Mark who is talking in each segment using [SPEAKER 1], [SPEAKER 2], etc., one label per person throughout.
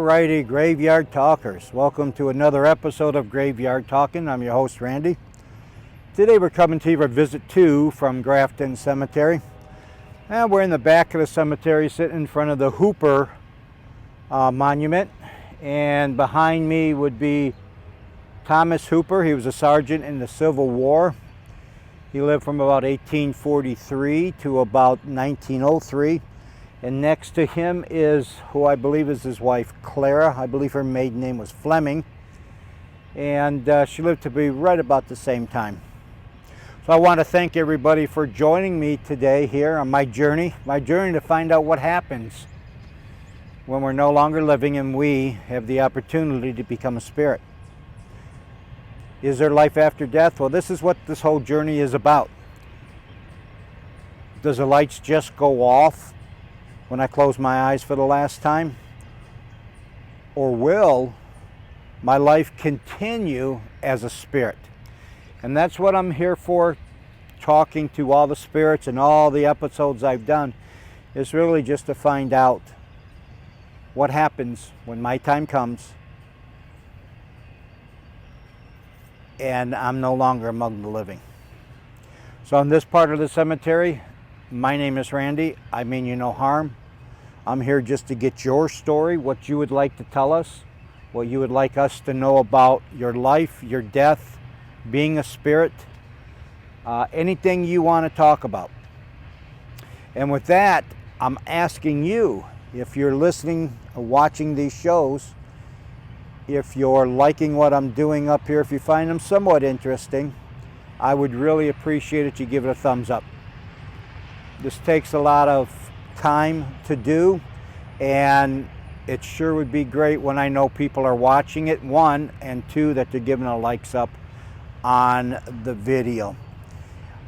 [SPEAKER 1] Alrighty, Graveyard Talkers. Welcome to another episode of Graveyard Talking. I'm your host, Randy. Today we're coming to you for visit 2 from Grafton Cemetery. And we're in the back of the cemetery sitting in front of the Hooper monument. And behind me would be Thomas Hooper. He was a sergeant in the Civil War. He lived from about 1843 to about 1903. And next to him is who I believe is his wife, Clara. I believe her maiden name was Fleming. And she lived to be right about the same time. So I want to thank everybody for joining me today here on my journey to find out what happens when we're no longer living and we have the opportunity to become a spirit. Is there life after death? Well, this is what this whole journey is about. Does the lights just go off when I close my eyes for the last time? Or will my life continue as a spirit? And that's what I'm here for, talking to all the spirits and all the episodes I've done, is really just to find out what happens when my time comes and I'm no longer among the living. So in this part of the cemetery, my name is Randy. I mean you no harm. I'm here just to get your story, what you would like to tell us, what you would like us to know about your life, your death, being a spirit, anything you want to talk about. And with that, I'm asking you, if you're listening or watching these shows, if you're liking what I'm doing up here, if you find them somewhat interesting, I would really appreciate it you give it a thumbs up. This takes a lot of time to do, and it sure would be great when I know people are watching it, 1, and 2, that they're giving a likes up on the video.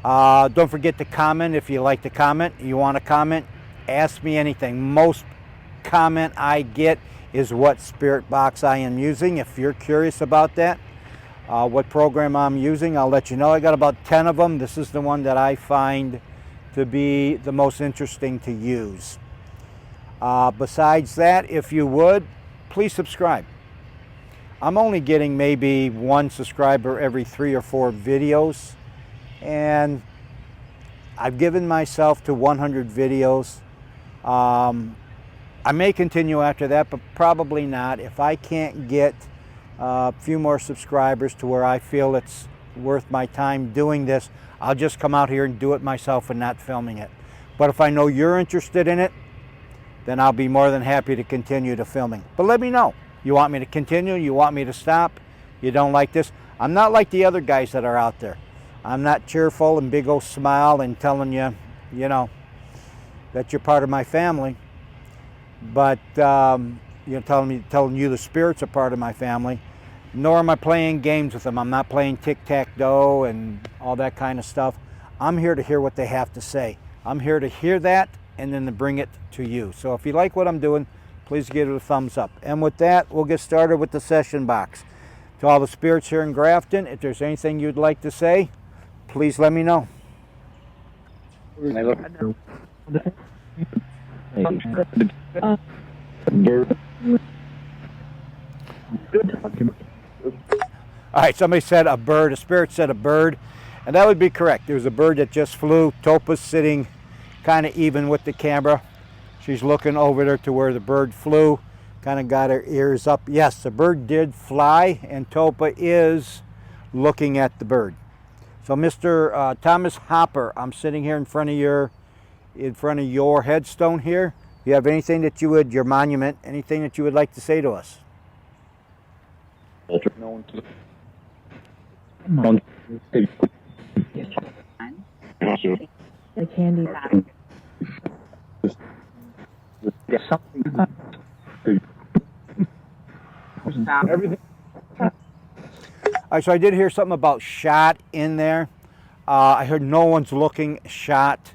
[SPEAKER 1] Don't forget to comment if you like to comment. You want to comment, ask me anything. Most comment I get is what spirit box I am using. If you're curious about that, what program I'm using, I'll let you know. I got about 10 of them. This is the one that I find to be the most interesting to use. Besides that, if you would, please subscribe. I'm only getting maybe 1 subscriber every 3 or 4 videos, and I've given myself to 100 videos. I may continue after that, but probably not. If I can't get a few more subscribers to where I feel it's worth my time doing this, I'll just come out here and do it myself and not filming it. But if I know you're interested in it, then I'll be more than happy to continue to filming. But let me know. You want me to continue? You want me to stop? You don't like this? I'm not like the other guys that are out there. I'm not cheerful and big old smile and telling you, you know, that you're part of my family. But telling you the spirits are part of my family. Nor am I playing games with them. I'm not playing tic-tac-toe and all that kind of stuff. I'm here to hear what they have to say. I'm here to hear that and then to bring it to you. So if you like what I'm doing, please give it a thumbs up. And with that, we'll get started with the session box. To all the spirits here in Grafton, if there's anything you'd like to say, please let me know. All right, somebody said a bird, a spirit said a bird, and that would be correct. There was a bird that just flew. Topa's sitting kind of even with the camera. She's looking over there to where the bird flew, kind of got her ears up. Yes, the bird did fly, and Topa is looking at the bird. So Mr. Thomas Hopper, I'm sitting here in front of your headstone here. Do you have anything that you would, your monument, anything that you would like to say to us?
[SPEAKER 2] The candy bag.
[SPEAKER 1] Everything. All right, so I did hear something about shot in there. I heard no one's looking shot.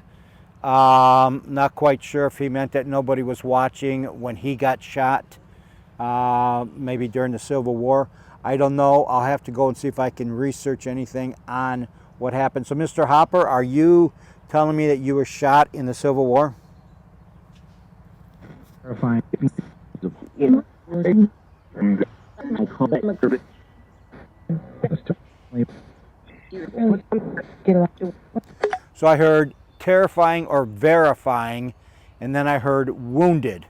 [SPEAKER 1] Not quite sure if he meant that nobody was watching when he got shot, maybe during the Civil War. I don't know. I'll have to go and see if I can research anything on what happened. So, Mr. Hopper, are you telling me that you were shot in the Civil War?
[SPEAKER 2] Terrifying.
[SPEAKER 1] So I heard terrifying or verifying, and then I heard wounded.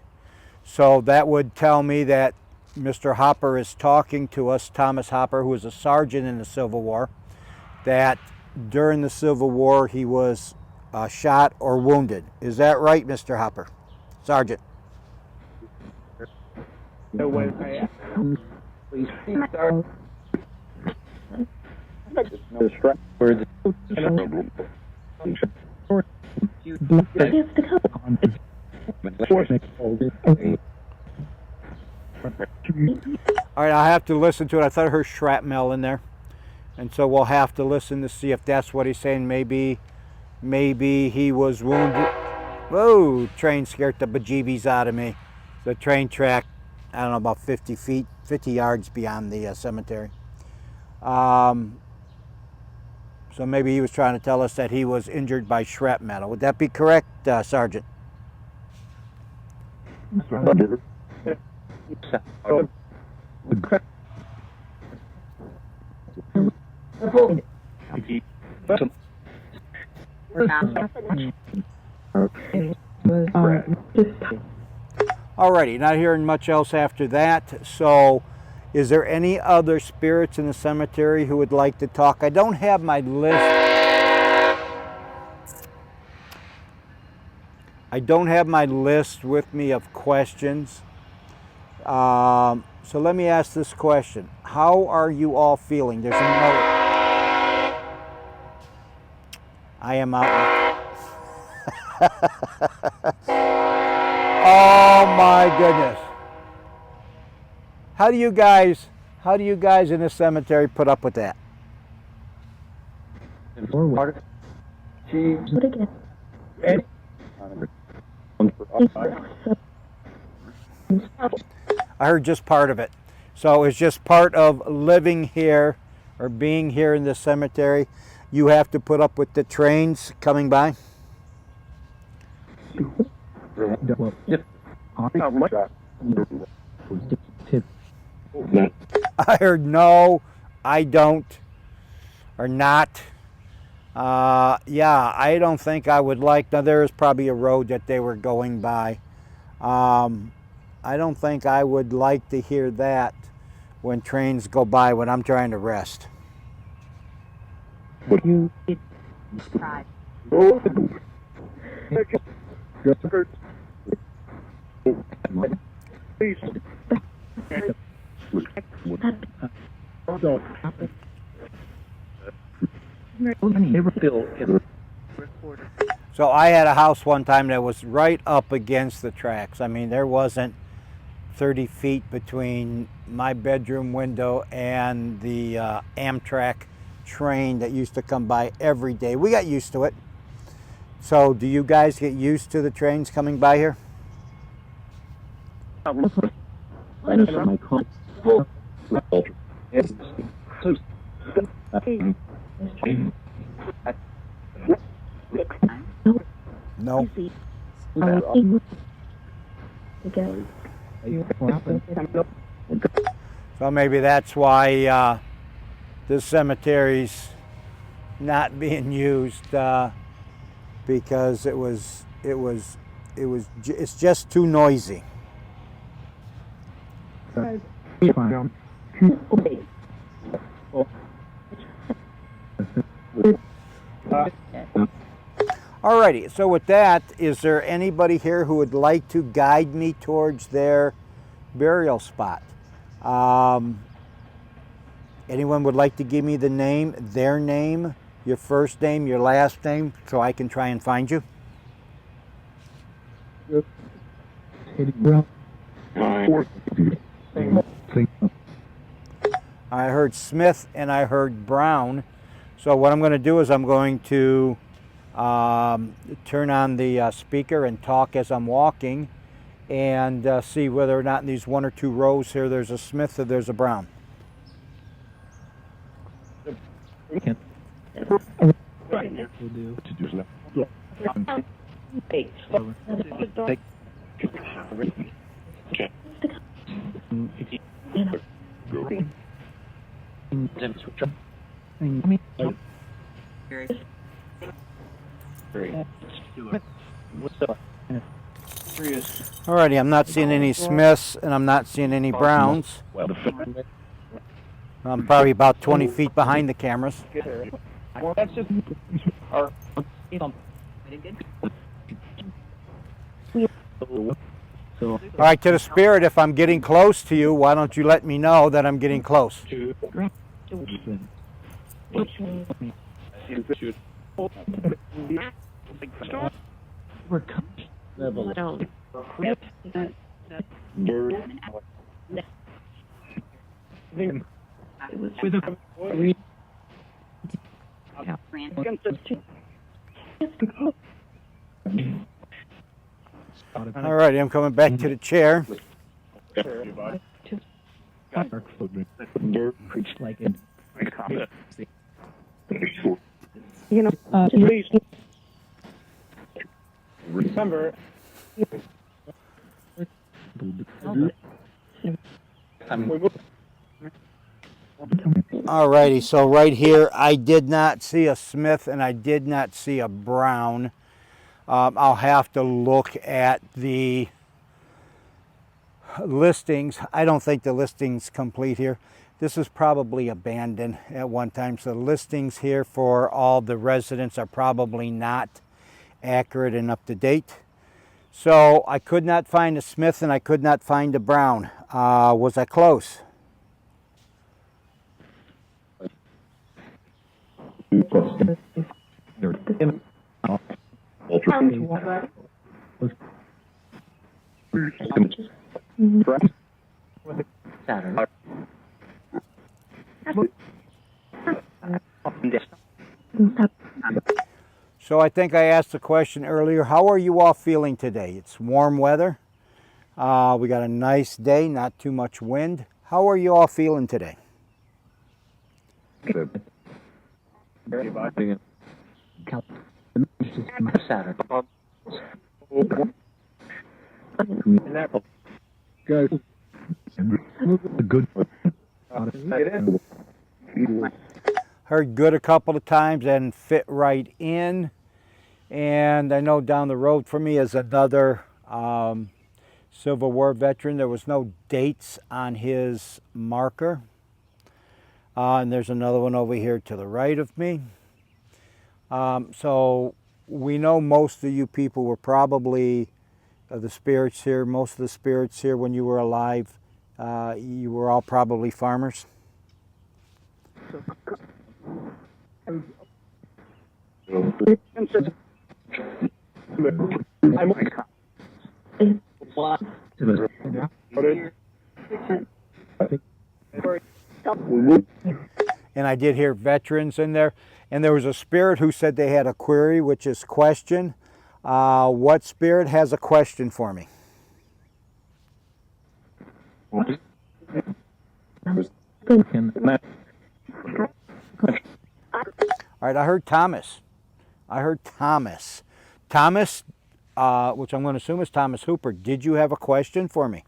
[SPEAKER 1] So that would tell me that Mr. Hopper is talking to us, Thomas Hopper, who was a sergeant in the Civil War, that during the Civil War he was shot or wounded. Is that right, Mr. Hopper? Sergeant. All right, I'll have to listen to it. I thought I heard shrapnel in there. And so we'll have to listen to see if that's what he's saying. Maybe he was wounded. Whoa, train scared the bejeebies out of me. The train track, I don't know, about 50 feet, 50 yards beyond the cemetery. So maybe he was trying to tell us that he was injured by shrapnel. Would that be correct, Sergeant? Alrighty, not hearing much else after that. So, is there any other spirits in the cemetery who would like to talk? I don't have my list. I don't have my list with me of questions. So let me ask this question. How are you all feeling? There's another. I am out. Oh my goodness. How do you guys in the cemetery put up with that? I heard just part of it. So it's just part of living here or being here in the cemetery. You have to put up with the trains coming by? I heard no, I don't, or not. Yeah, I don't think I would like, now there is probably a road that they were going by. I don't think I would like to hear that when trains go by when I'm trying to rest.
[SPEAKER 2] You try.
[SPEAKER 1] So I had a house one time that was right up against the tracks. I mean, there wasn't 30 feet between my bedroom window and the Amtrak train that used to come by every day. We got used to it. So do you guys get used to the trains coming by here? No. So maybe that's why this cemetery's not being used because it's just too noisy. Alrighty, so with that, is there anybody here who would like to guide me towards their burial spot? Anyone would like to give me the name, their name, your first name, your last name, so I can try and find you? I heard Smith and I heard Brown. So what I'm going to do is I'm going to turn on the speaker and talk as I'm walking and see whether or not in these one or two rows here there's a Smith or there's a Brown. Alrighty, I'm not seeing any Smiths and I'm not seeing any Browns. I'm probably about 20 feet behind the cameras.
[SPEAKER 3] Well, that's just our.
[SPEAKER 1] Alright, to the spirit, if I'm getting close to you, why don't you let me know that I'm getting close? Alright, I'm coming back to the chair.
[SPEAKER 3] Please remember.
[SPEAKER 1] Alrighty, so right here, I did not see a Smith and I did not see a Brown. I'll have to look at the listings. I don't think the listing's complete here. This is probably abandoned at one time, so the listings here for all the residents are probably not accurate and up to date. So I could not find a Smith and I could not find a Brown. Was I close? So I think I asked the question earlier, how are you all feeling today? It's warm weather. We got a nice day, not too much wind. How are you all feeling today?
[SPEAKER 4] Good.
[SPEAKER 1] Heard good a couple of times and fit right in. And I know down the road from me is another Civil War veteran. There was no dates on his marker. And there's another one over here to the right of me. So we know most of you people were probably the spirits here. Most of the spirits here when you were alive, you were all probably farmers. And I did hear veterans in there. And there was a spirit who said they had a query, which is question. What spirit has a question for me? All right, I heard Thomas. Thomas, which I'm going to assume is Thomas Hooper. Did you have a question for me?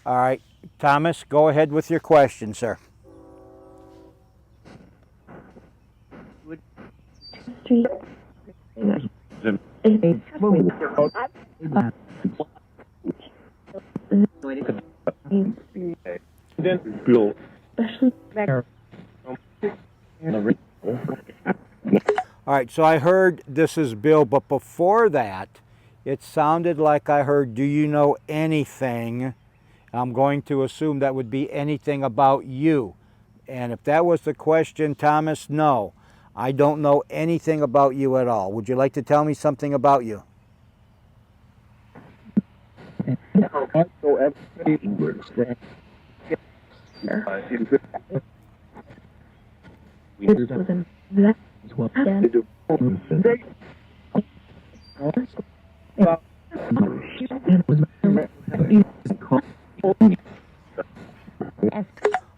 [SPEAKER 1] All right, Thomas, go ahead with your question, sir. All right, so I heard this is Bill, but before that, it sounded like I heard, do you know anything? I'm going to assume that would be anything about you. And if that was the question, Thomas, no. I don't know anything about you at all. Would you like to tell me something about you?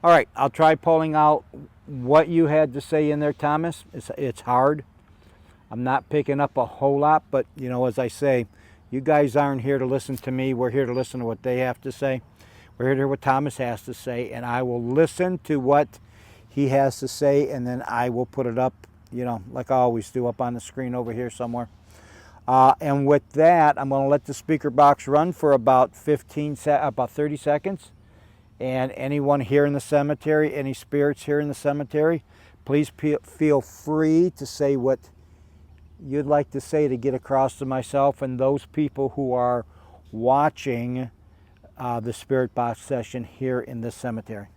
[SPEAKER 1] All right, I'll try pulling out what you had to say in there, Thomas. It's hard. I'm not picking up a whole lot, but you know, as I say, you guys aren't here to listen to me. We're here to listen to what they have to say. We're here to hear what Thomas has to say, and I will listen to what he has to say, and then I will put it up, you know, like I always do, up on the screen over here somewhere. And with that, I'm going to let the speaker box run for about 30 seconds. And anyone here in the cemetery, any spirits here in the cemetery, please feel free to say what you'd like to say to get across to myself and those people who are watching the spirit box session here in this cemetery.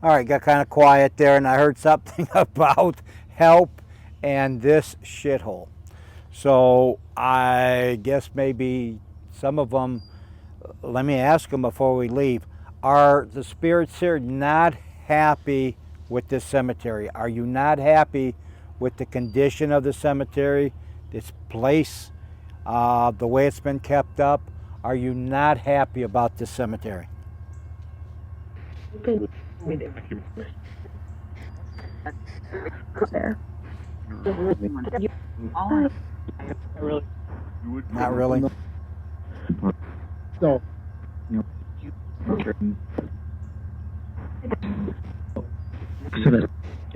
[SPEAKER 1] All right, got kind of quiet there, and I heard something about help and this shithole. So I guess maybe some of them, let me ask them before we leave, are the spirits here not happy with this cemetery? Are you not happy with the condition of the cemetery, this place, the way it's been kept up? Are you not happy about this cemetery?
[SPEAKER 2] There.
[SPEAKER 1] Not really.
[SPEAKER 3] No.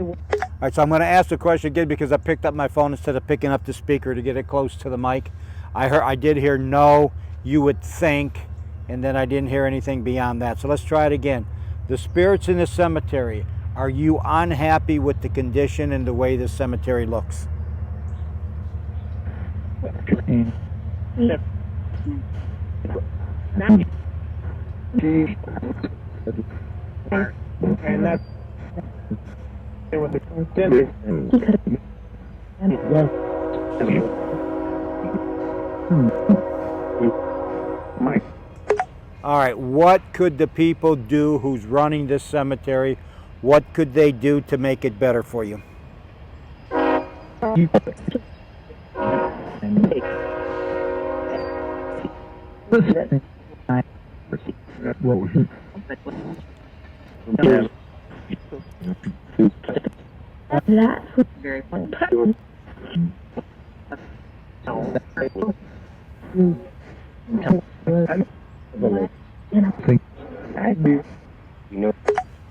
[SPEAKER 1] All right, so I'm going to ask the question again because I picked up my phone instead of picking up the speaker to get it close to the mic. I did hear no, you would think, and then I didn't hear anything beyond that. So let's try it again. The spirits in the cemetery, are you unhappy with the condition and the way the cemetery looks?
[SPEAKER 3] And that's with Mike.
[SPEAKER 1] All right, what could the people do who's running this cemetery? What could they do to make it better for you?
[SPEAKER 2] That's very fun.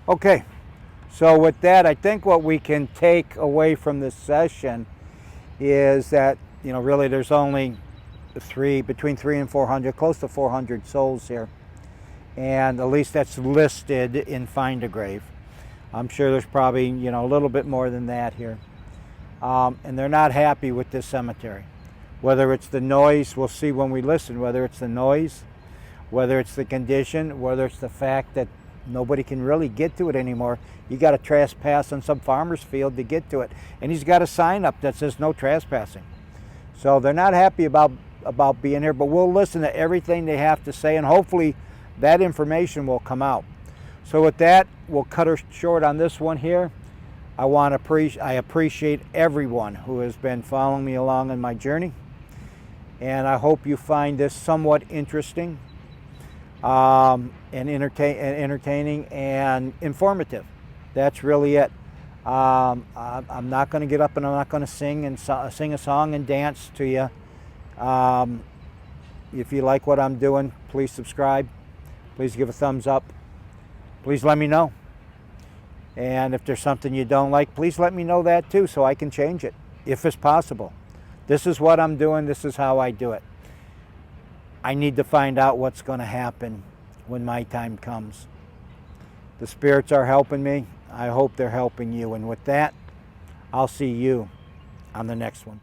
[SPEAKER 1] Okay, so with that, I think what we can take away from this session is that, you know, really there's only between 300 and 400, close to 400 souls here. And at least that's listed in Find a Grave. I'm sure there's probably, you know, a little bit more than that here. And they're not happy with this cemetery. Whether it's the noise, we'll see when we listen, whether it's the noise, whether it's the condition, whether it's the fact that nobody can really get to it anymore. You got to trespass on some farmer's field to get to it. And he's got a sign up that says no trespassing. So they're not happy about being here, but we'll listen to everything they have to say, and hopefully that information will come out. So with that, we'll cut her short on this one here. I appreciate everyone who has been following me along on my journey, and I hope you find this somewhat interesting and entertaining and informative. That's really it. I'm not going to get up and I'm not going to sing a song and dance to you. If you like what I'm doing, please subscribe. Please give a thumbs up. Please let me know. And if there's something you don't like, please let me know that too so I can change it, if it's possible. This is what I'm doing. This is how I do it. I need to find out what's going to happen when my time comes. The spirits are helping me. I hope they're helping you. And with that, I'll see you on the next one.